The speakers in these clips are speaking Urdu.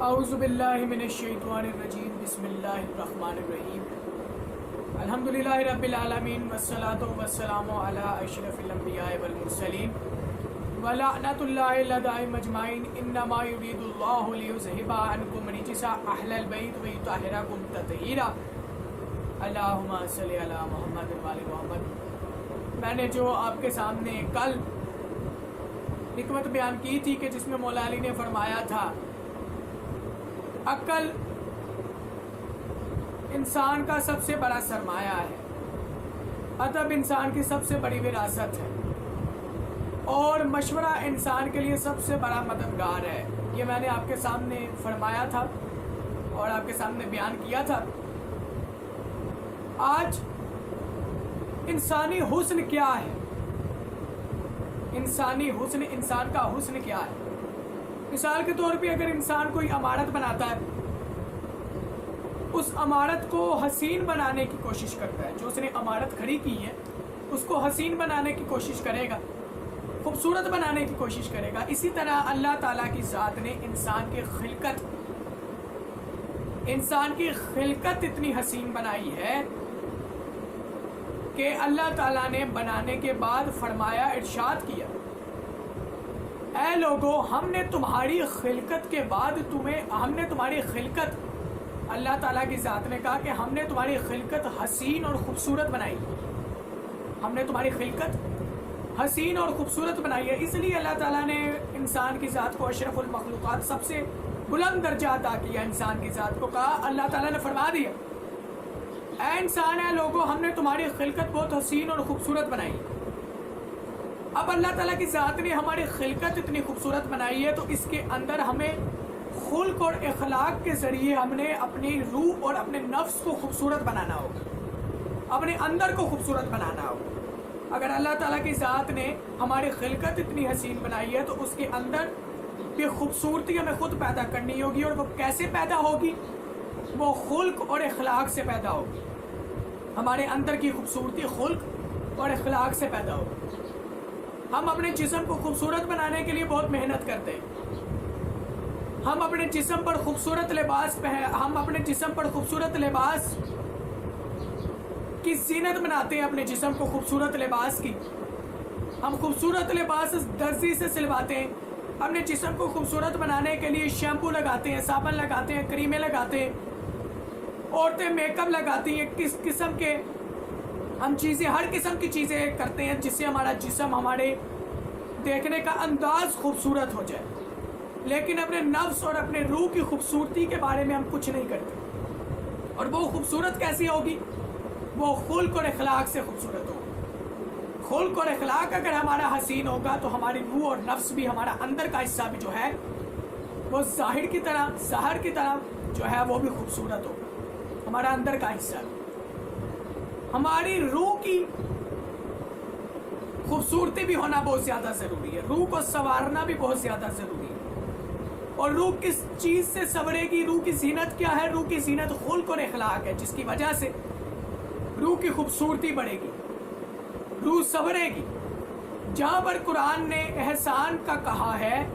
اعوذ باللہ من الشیطان الرجیم بسم اللہ الرحمن الرحیم الحمدللہ رب العالمین والصلاة والسلام علی اشرف الانبیاء والمرسلین ولعنۃ اللہ علیہم اجمعین انما یرید اللہ لیذھب عنکم رجس اہل البیت ویطہرکم تطہیرا اللہم صل علی محمد وآل محمد۔ میں نے جو آپ کے سامنے کل حکمت بیان کی تھی کہ جس میں مولا علی نے فرمایا تھا عقل انسان کا سب سے بڑا سرمایہ ہے، ادب انسان کی سب سے بڑی وراثت ہے اور مشورہ انسان کے لیے سب سے بڑا مددگار ہے۔ یہ میں نے آپ کے سامنے فرمایا تھا اور آپ کے سامنے بیان کیا تھا۔ آج انسانی حسن کیا ہے؟ انسانی حسن، انسان کا حسن کیا ہے؟ مثال کے طور پہ اگر انسان کوئی عمارت بناتا ہے، اس عمارت کو حسین بنانے کی کوشش کرتا ہے، جو اس نے عمارت کھڑی کی ہے اس کو حسین بنانے کی کوشش کرے گا، خوبصورت بنانے کی کوشش کرے گا۔ اسی طرح اللہ تعالیٰ کی ذات نے انسان کی خلقت اتنی حسین بنائی ہے کہ اللہ تعالیٰ نے بنانے کے بعد فرمایا، ارشاد کیا، اے لوگو ہم نے تمہاری خلقت کے بعد اللہ تعالیٰ کی ذات نے کہا کہ ہم نے تمہاری خلقت حسین اور خوبصورت بنائی، ہم نے تمہاری خلقت حسین اور خوبصورت بنائی ہے۔ اس لیے اللہ تعالیٰ نے انسان کی ذات کو اشرف المخلوقات، سب سے بلند درجہ عطا کیا انسان کی ذات کو۔ کہا اللہ تعالیٰ نے فرما دیا، اے انسان، اے لوگو ہم نے تمہاری خلقت بہت حسین اور خوبصورت بنائی۔ اب اللہ تعالیٰ کی ذات نے ہماری خلقت اتنی خوبصورت بنائی ہے تو اس کے اندر ہمیں خلق اور اخلاق کے ذریعے ہم نے اپنی روح اور اپنے نفس کو خوبصورت بنانا ہوگا، اپنے اندر کو خوبصورت بنانا ہوگا۔ اگر اللہ تعالیٰ کی ذات نے ہماری خلقت اتنی حسین بنائی ہے تو اس کے اندر یہ خوبصورتی ہمیں خود پیدا کرنی ہوگی، اور وہ کیسے پیدا ہوگی؟ وہ خلق اور اخلاق سے پیدا ہوگی۔ ہمارے اندر کی خوبصورتی خلق اور اخلاق سے پیدا ہوگی۔ ہم اپنے جسم کو خوبصورت بنانے کے لیے بہت محنت کرتے ہیں، ہم اپنے جسم پر خوبصورت لباس کی زینت بناتے ہیں، اپنے جسم کو خوبصورت لباس کی ہم خوبصورت لباس درزی سے سلواتے ہیں، اپنے جسم کو خوبصورت بنانے کے لیے شیمپو لگاتے ہیں، صابن لگاتے ہیں، کریمیں لگاتے ہیں، عورتیں میک اپ لگاتی ہیں، کس قسم کے ہر قسم کی چیزیں کرتے ہیں جس سے ہمارا جسم، ہمارے دیکھنے کا انداز خوبصورت ہو جائے، لیکن اپنے نفس اور اپنے روح کی خوبصورتی کے بارے میں ہم کچھ نہیں کرتے۔ اور وہ خوبصورت کیسی ہوگی؟ وہ خلق اور اخلاق سے خوبصورت ہوگی۔ خلق اور اخلاق اگر ہمارا حسین ہوگا تو ہماری روح اور نفس بھی، ہمارا اندر کا حصہ بھی جو ہے وہ ظاہر کی طرح جو ہے وہ بھی خوبصورت ہوگا، ہمارا اندر کا حصہ بھی۔ ہماری روح کی خوبصورتی بھی ہونا بہت زیادہ ضروری ہے، روح کو سنوارنا بھی بہت زیادہ ضروری ہے۔ اور روح کس چیز سے سنورے گی؟ روح کی زینت کیا ہے؟ روح کی زینت خلق اور اخلاق ہے، جس کی وجہ سے روح کی خوبصورتی بڑھے گی، روح سنورے گی۔ جہاں پر قرآن نے احسان کا کہا ہے،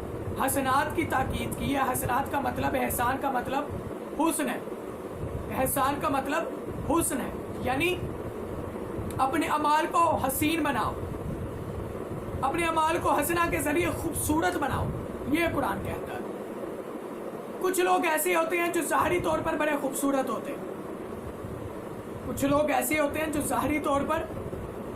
حسنات کی تاکید کی ہے، حسنات کا مطلب، احسان کا مطلب حسن ہے، احسان کا مطلب حسن ہے، یعنی اپنے اعمال کو حسین بناؤ، اپنے اعمال کو حسنہ کے ذریعے خوبصورت بناؤ، یہ قرآن کہتا ہے۔ کچھ لوگ ایسے ہوتے ہیں جو ظاہری طور پر بڑے خوبصورت ہوتے ہیں، کچھ لوگ ایسے ہوتے ہیں جو ظاہری طور پر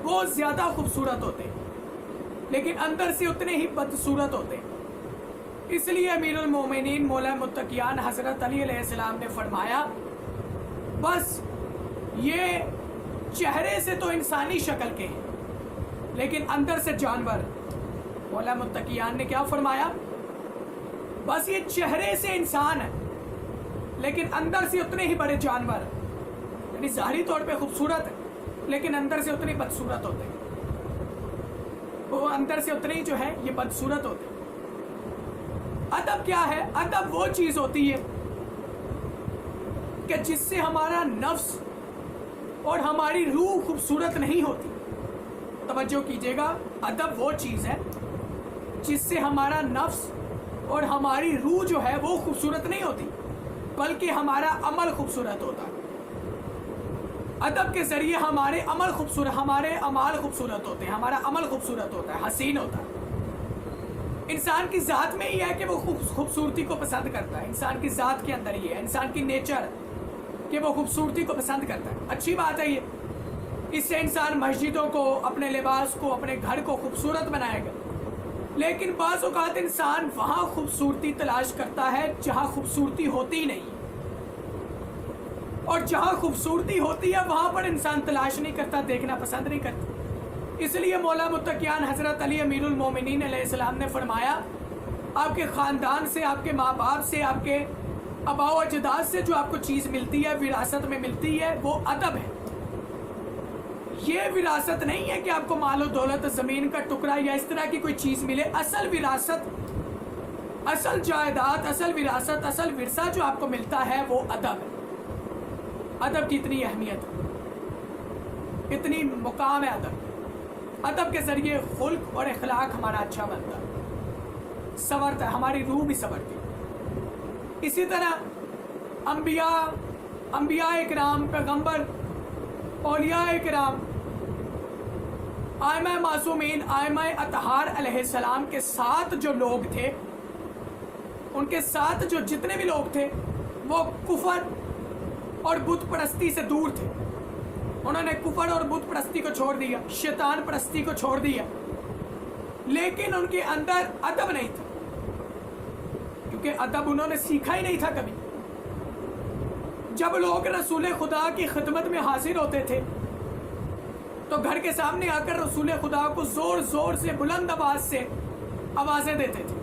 بہت زیادہ خوبصورت ہوتے ہیں لیکن اندر سے اتنے ہی بدصورت ہوتے ہیں۔ اس لیے امیر المومنین مولا متقیان حضرت علی علیہ السلام نے فرمایا، بس یہ چہرے سے تو انسانی شکل کے ہیں لیکن اندر سے جانور۔ مولا متقیان نے کیا فرمایا؟ بس یہ چہرے سے انسان ہے لیکن اندر سے اتنے ہی بڑے جانور، یعنی ظاہری طور پہ خوبصورت ہے لیکن اندر سے اتنے بدصورت ہوتے ہیں، وہ اندر سے اتنے ہی جو ہے یہ بدصورت ہوتے ہیں۔ ادب کیا ہے؟ ادب وہ چیز ہوتی ہے کہ جس سے ہمارا نفس اور ہماری روح خوبصورت نہیں ہوتی۔ توجہ کیجیے گا، ادب وہ چیز ہے جس سے ہمارا نفس اور ہماری روح جو ہے وہ خوبصورت نہیں ہوتی، بلکہ ہمارا عمل خوبصورت ہوتا ہے۔ ادب کے ذریعے ہمارے اعمال خوبصورت ہوتے ہیں، ہمارا عمل خوبصورت ہوتا ہے، حسین ہوتا ہے۔ انسان کی ذات میں ہی ہے کہ وہ خوبصورتی کو پسند کرتا ہے، انسان کی ذات کے اندر ہی ہے، انسان کی نیچر کہ وہ خوبصورتی کو پسند کرتا ہے۔ اچھی بات ہے یہ، اس سے انسان مسجدوں کو، اپنے لباس کو، اپنے گھر کو خوبصورت بنائے گا، لیکن بعض اوقات انسان وہاں خوبصورتی تلاش کرتا ہے جہاں خوبصورتی ہوتی نہیں، اور جہاں خوبصورتی ہوتی ہے وہاں پر انسان تلاش نہیں کرتا، دیکھنا پسند نہیں کرتا۔ اس لیے مولا متقیان حضرت علی امیر المومنین علیہ السلام نے فرمایا، آپ کے خاندان سے، آپ کے ماں باپ سے، آپ کے آباء و اجداد سے جو آپ کو چیز ملتی ہے، وراثت میں ملتی ہے، وہ ادب ہے۔ یہ وراثت نہیں ہے کہ آپ کو مال و دولت، زمین کا ٹکڑا یا اس طرح کی کوئی چیز ملے۔ اصل وراثت، اصل جائیداد، اصل وراثت، اصل ورثہ جو آپ کو ملتا ہے وہ ادب ہے۔ ادب کی اتنی اہمیت ہے، اتنی مقام ہے ادب۔ ادب کے ذریعے خلق اور اخلاق ہمارا اچھا بنتا ہے، سنورتا ہے، ہماری روح بھی سنورتی ہے۔ اسی طرح انبیاء اکرام، پیغمبر، اولیاء اکرام، ائمہ معصومین، ائمہ اطہار علیہ السلام کے ساتھ جو لوگ تھے، ان کے ساتھ جو جتنے بھی لوگ تھے وہ کفر اور بت پرستی سے دور تھے۔ انہوں نے کفر اور بت پرستی کو چھوڑ دیا، شیطان پرستی کو چھوڑ دیا، لیکن ان کے اندر ادب نہیں تھا، کیونکہ ادب انہوں نے سیکھا ہی نہیں تھا کبھی۔ جب لوگ رسول خدا کی خدمت میں حاضر ہوتے تھے تو گھر کے سامنے آ کر رسول خدا کو زور زور سے، بلند آواز سے آوازیں دیتے تھے،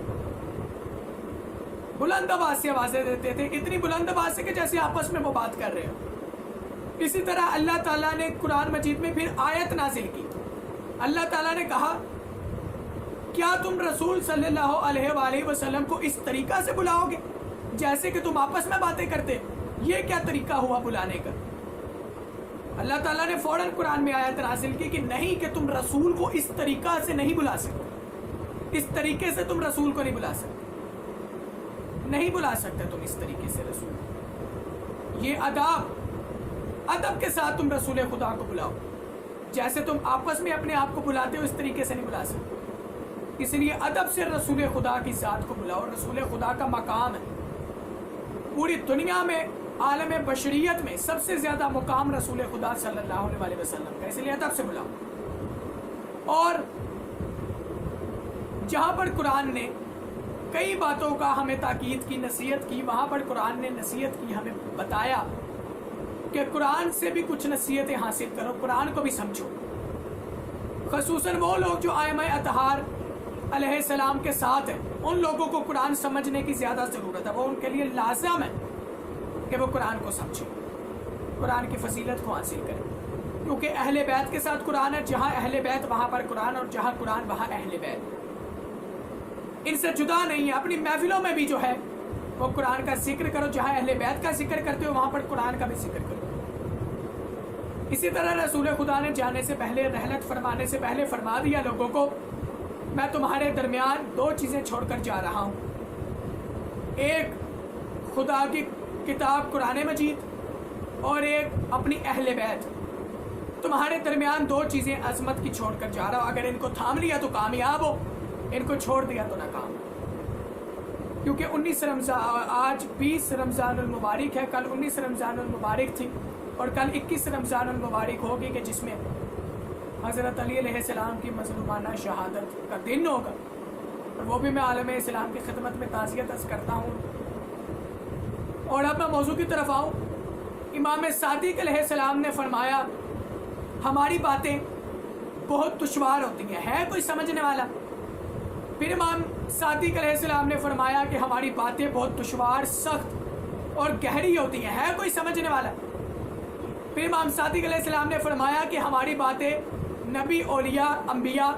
بلند آواز سے آوازیں دیتے تھے، اتنی بلند آواز سے کہ جیسے آپس میں وہ بات کر رہے ہیں۔ اسی طرح اللہ تعالیٰ نے قرآن مجید میں پھر آیت نازل کی۔ اللہ تعالیٰ نے کہا، کیا تم رسول صلی اللہ علیہ وآلہ وسلم کو اس طریقہ سے بلاؤ گے جیسے کہ تم آپس میں باتیں کرتے؟ یہ کیا طریقہ ہوا بلانے کا؟ اللہ تعالیٰ نے فوراً قرآن میں آیت نازل کی کہ نہیں، کہ تم رسول کو اس طریقہ سے نہیں بلا سکتے، اس طریقے سے تم رسول کو نہیں بلا سکتے، نہیں بلا سکتے تم اس طریقے سے رسول۔ یہ ادب کے ساتھ تم رسول خدا کو بلاؤ، جیسے تم آپس میں اپنے آپ کو بلاتے ہو اس طریقے سے نہیں بلا سکتے۔ اس لیے ادب سے رسول خدا کی ذات کو بلاؤ، رسول خدا کا مقام ہے پوری دنیا میں، عالم بشریت میں سب سے زیادہ مقام رسول خدا صلی اللہ علیہ وسلم کا، اس لیے ادب سے بلاؤ۔ اور جہاں پر قرآن نے کئی باتوں کا ہمیں تاکید کی، نصیحت کی، وہاں پر قرآن نے نصیحت کی، ہمیں بتایا کہ قرآن سے بھی کچھ نصیحتیں حاصل کرو، قرآن کو بھی سمجھو۔ خصوصاً وہ لوگ جو ائمہ اطہار علیہ السلام کے ساتھ ہیں، ان لوگوں کو قرآن سمجھنے کی زیادہ ضرورت ہے، وہ ان کے لیے لازم ہے کہ وہ قرآن کو سمجھیں، قرآن کی فضیلت کو حاصل کریں، کیونکہ اہل بیت کے ساتھ قرآن ہے، جہاں اہل بیت وہاں پر قرآن، اور جہاں قرآن وہاں اہل بیت، ان سے جدا نہیں ہے۔ اپنی محفلوں میں بھی جو ہے وہ قرآن کا ذکر کرو، جہاں اہل بیت کا ذکر کرتے ہو وہاں پر قرآن کا بھی ذکر کرو۔ اسی طرح رسول خدا نے جانے سے پہلے، رحلت فرمانے سے پہلے فرما دیا لوگوں کو، میں تمہارے درمیان دو چیزیں چھوڑ کر جا رہا ہوں، ایک خدا کی کتاب قرآن مجید، اور ایک اپنی اہل بیت۔ تمہارے درمیان دو چیزیں عظمت کی چھوڑ کر جا رہا ہوں، اگر ان کو تھام لیا تو کامیاب ہو، ان کو چھوڑ دیا تو ناکام۔ کیونکہ 19 رمضان، آج 20 رمضان المبارک ہے، کل 19 رمضان المبارک تھی، اور کل 21 رمضان المبارک ہوگی کہ جس میں حضرت علی علیہ السلام کی مظلومانہ شہادت کا دن ہوگا، اور وہ بھی میں عالم اسلام کی خدمت میں تعزیت عرض کرتا ہوں۔ اور اب میں موضوع کی طرف آؤں، امام صادق علیہ السلام نے فرمایا، ہماری باتیں بہت دشوار ہوتی ہیں، ہے کوئی سمجھنے والا؟ پھر امام صادق علیہ السلام نے فرمایا کہ ہماری باتیں بہت دشوار، سخت اور گہری ہوتی ہیں، ہے کوئی سمجھنے والا؟ پھر امام صادق علیہ السلام نے فرمایا کہ ہماری باتیں نبی، اولیاء، انبیاء،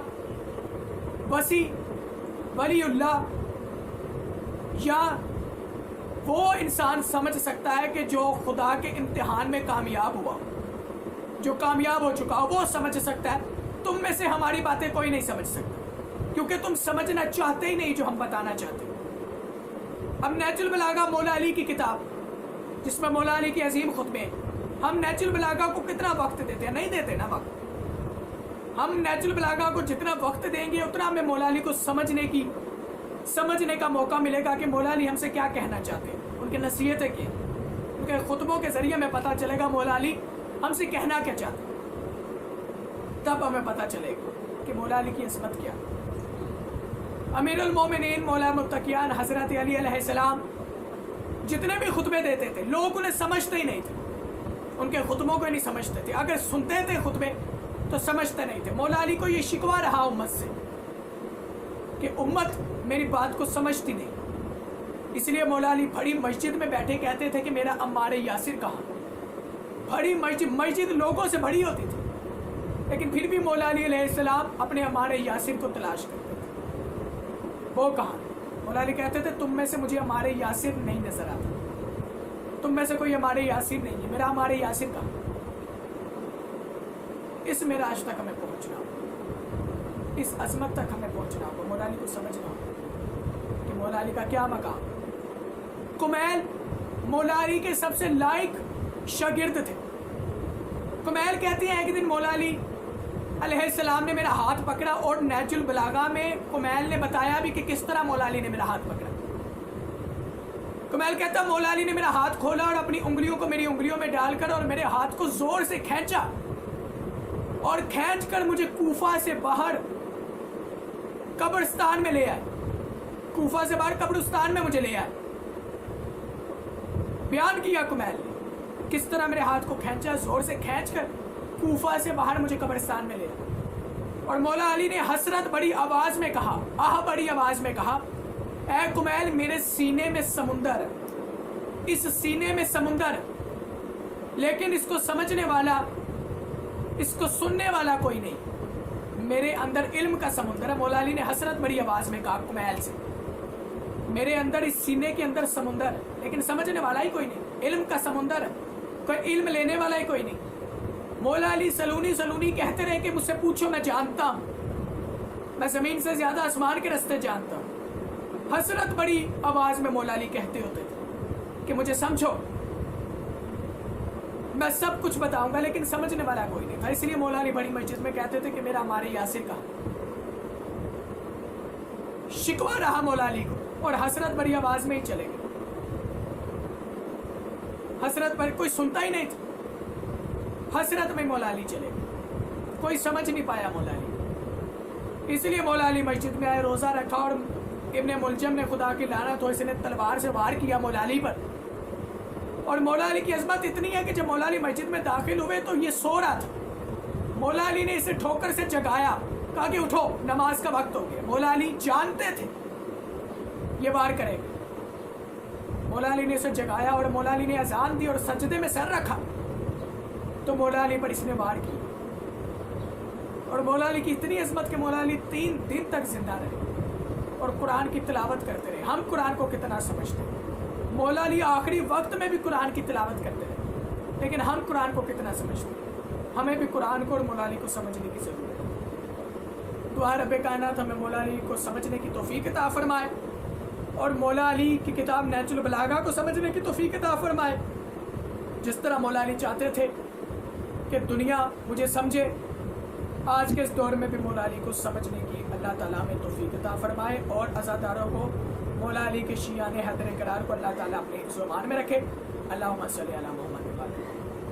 ولی اللہ، یا وہ انسان سمجھ سکتا ہے کہ جو خدا کے امتحان میں کامیاب ہوا، جو کامیاب ہو چکا ہو، وہ سمجھ سکتا ہے۔ تم میں سے ہماری باتیں کوئی نہیں سمجھ سکتا، کیونکہ تم سمجھنا چاہتے ہی نہیں جو ہم بتانا چاہتے ہیں۔ اب نہج البلاغہ مولا علی کی کتاب جس میں مولا علی کے عظیم خطبے ہیں، ہم نہج البلاغہ کو کتنا وقت دیتے ہیں؟ نہیں دیتے نا وقت. ہم نہج البلاغہ کو جتنا وقت دیں گے اتنا ہمیں مولا علی کو سمجھنے کا موقع ملے گا کہ مولا علی ہم سے کیا کہنا چاہتے ہیں، ان کی نصیحتیں کیا، ان کے خطبوں کے ذریعے ہمیں پتہ چلے گا مولا علی ہم سے کہنا کیا چاہتے ہیں. تب ہمیں پتہ چلے گا کہ مولا علی کی عظمت کیا. امیر المومنین مولا متقیان حضرت علی علیہ السلام جتنے بھی خطبے دیتے تھے لوگ انہیں سمجھتے ہی نہیں تھے، ان کے خطبوں کو ہی نہیں سمجھتے تھے. اگر سنتے تھے خطبے تو سمجھتے نہیں تھے. مولا علی کو یہ شکوہ رہا امت سے کہ امت میری بات کو سمجھتی نہیں. اس لیے مولا علی بڑی مسجد میں بیٹھے کہتے تھے کہ میرا عمار یاسر کہاں. بڑی مسجد لوگوں سے بڑی ہوتی تھی، لیکن پھر بھی مولا علی علیہ السلام اپنے عمار یاسر کو تلاش کرتے تھے. وہ کہاں؟ مولا علی کہتے تھے تم میں سے مجھے عمار یاسر نہیں نظر آتا، تم میں سے کوئی عمار یاسر نہیں ہے، میرا عمار یاسر کہاں. اس معراج تک ہمیں پہنچنا ہوگا، اس عظمت تک ہمیں پہنچنا ہوگا، مولا علی کو سمجھنا ہوگا کہ مولا علی کا کیا مقام. کمیل مولا علی کے سب سے لائق شاگرد تھے. کمیل کہتی ہیں ایک دن مولا علی علیہ السلام نے میرا ہاتھ پکڑا، اور نہج البلاغہ میں کمیل نے بتایا بھی کہ کس طرح مولا علی نے میرا ہاتھ پکڑا. کمیل کہتا مولا علی نے میرا ہاتھ کھولا اور اپنی انگلیوں کو میری انگلیوں میں ڈال کر اور میرے ہاتھ کو زور سے کھینچا، اور کھینچ کر مجھے کوفہ سے باہر قبرستان میں لے آئے. کوفہ سے باہر قبرستان میں مجھے لے آئے. بیان کیا کمیل نے کس طرح میرے ہاتھ کو کھینچا، زور سے کھینچ کر کوفہ سے باہر مجھے قبرستان میں لے آئے. اور مولا علی نے حسرت بڑی آواز میں کہا، بڑی آواز میں کہا، اے کمیل میرے سینے میں سمندر، اس سینے میں سمندر، لیکن اس کو سمجھنے والا، اس کو سننے والا کوئی نہیں. میرے اندر علم کا سمندر ہے. مولا علی نے حسرت بڑی آواز میں کہا کمیل سے، میرے اندر اس سینے کے اندر سمندر ہے، لیکن سمجھنے والا ہی کوئی نہیں. علم کا سمندر ہے، کوئی علم لینے والا ہی کوئی نہیں. مولا علی سلونی کہتے رہے کہ مجھ سے پوچھو، میں جانتا ہوں، میں زمین سے زیادہ آسمان کے رستے جانتا ہوں. حسرت بڑی آواز میں مولا علی کہتے ہوتے تھے کہ مجھے سمجھو، میں سب کچھ بتاؤں گا، لیکن سمجھنے والا کوئی نہیں تھا. اس لیے مولا علی بڑی مسجد میں کہتے تھے کہ میرا عمار یاسر کا شکوہ رہا مولا علی کو، اور حسرت بڑی آواز میں ہی چلے گئے. حسرت پر کوئی سنتا ہی نہیں تھا، حسرت میں مولا علی چلے گئے، کوئی سمجھ نہیں پایا مولا علی. اس لیے مولا علی مسجد میں آئے، روزہ رکھا، اور ابن ملجم نے خدا کی لعنت ہو اس نے تلوار سے وار کیا مولا علی پر. اور مولا علی کی عظمت اتنی ہے کہ جب مولا علی مسجد میں داخل ہوئے تو یہ سو رہا تھا. مولا علی نے اسے ٹھوکر سے جگایا، کہا کہ اٹھو نماز کا وقت ہو گیا. مولا علی جانتے تھے یہ وار کرے گا. مولا علی نے اسے جگایا اور مولا علی نے اذان دی اور سجدے میں سر رکھا تو مولا علی پر اس نے وار کی. اور مولا علی کی اتنی عظمت کہ مولا علی 3 دن تک زندہ رہے اور قرآن کی تلاوت کرتے رہے. ہم قرآن کو کتنا سمجھتے ہیں؟ مولا علی آخری وقت میں بھی قرآن کی تلاوت کرتے رہے، لیکن ہم قرآن کو کتنا سمجھتے ہیں؟ ہمیں بھی قرآن کو اور مولا علی کو سمجھنے کی ضرورت ہے. دعا رب کائنات ہمیں مولا علی کو سمجھنے کی توفیق عطا فرمائے، اور مولا علی کی کتاب نہج البلاغہ کو سمجھنے کی توفیق عطا فرمائے، جس طرح مولا علی چاہتے تھے کہ دنیا مجھے سمجھے. آج کے اس دور میں بھی مولا علی کو سمجھنے کی اللہ تعالیٰ ہمیں توفیق عطا فرمائے، اور عزاداروں کو مولا علی کے شیعان حیدر قرار کو اللہ تعالیٰ اپنے حفظ و امان میں رکھے. اللہم صلی علی محمد و علی محمد.